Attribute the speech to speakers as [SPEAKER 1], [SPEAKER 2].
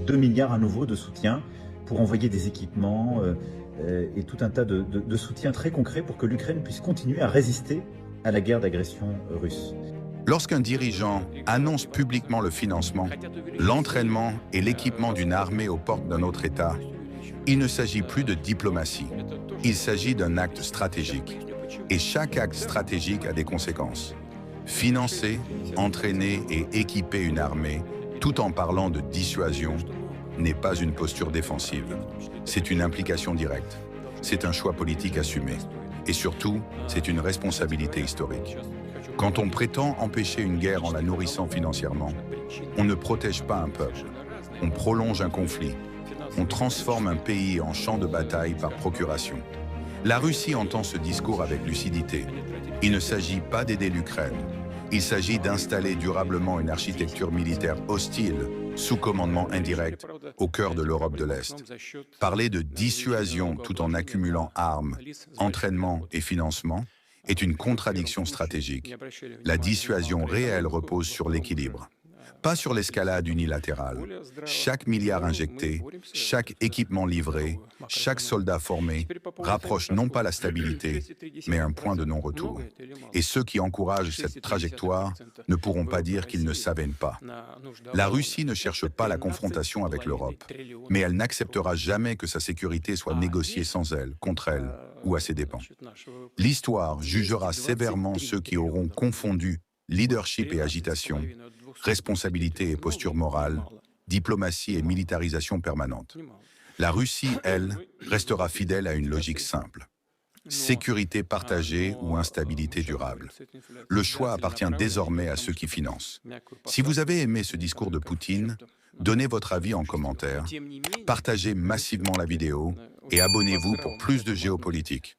[SPEAKER 1] 2 milliards à nouveau de soutien pour envoyer des équipements et tout un tas de soutiens très concrets pour que l'Ukraine puisse continuer à résister à la guerre d'agression russe.
[SPEAKER 2] Lorsqu'un dirigeant annonce publiquement le financement, l'entraînement et l'équipement d'une armée aux portes d'un autre État, il ne s'agit plus de diplomatie. Il s'agit d'un acte stratégique. Et chaque acte stratégique a des conséquences. Financer, entraîner et équiper une armée, tout en parlant de dissuasion, n'est pas une posture défensive. C'est une implication directe. C'est un choix politique assumé. Et surtout, c'est une responsabilité historique. Quand on prétend empêcher une guerre en la nourrissant financièrement, on ne protège pas un peuple. On prolonge un conflit. On transforme un pays en champ de bataille par procuration. La Russie entend ce discours avec lucidité. Il ne s'agit pas d'aider l'Ukraine. Il s'agit d'installer durablement une architecture militaire hostile, sous commandement indirect, au cœur de l'Europe de l'Est. Parler de dissuasion tout en accumulant armes, entraînement et financement est une contradiction stratégique. La dissuasion réelle repose sur l'équilibre, pas sur l'escalade unilatérale. Chaque milliard injecté, chaque équipement livré, chaque soldat formé rapproche non pas la stabilité, mais un point de non-retour. Et ceux qui encouragent cette trajectoire ne pourront pas dire qu'ils ne savent pas. La Russie ne cherche pas la confrontation avec l'Europe, mais elle n'acceptera jamais que sa sécurité soit négociée sans elle, contre elle ou à ses dépens. L'histoire jugera sévèrement ceux qui auront confondu leadership et agitation, responsabilité et posture morale, diplomatie et militarisation permanente. La Russie, elle, restera fidèle à une logique simple. Sécurité partagée ou instabilité durable. Le choix appartient désormais à ceux qui financent. Si vous avez aimé ce discours de Poutine, donnez votre avis en commentaire, partagez massivement la vidéo et abonnez-vous pour plus de géopolitique.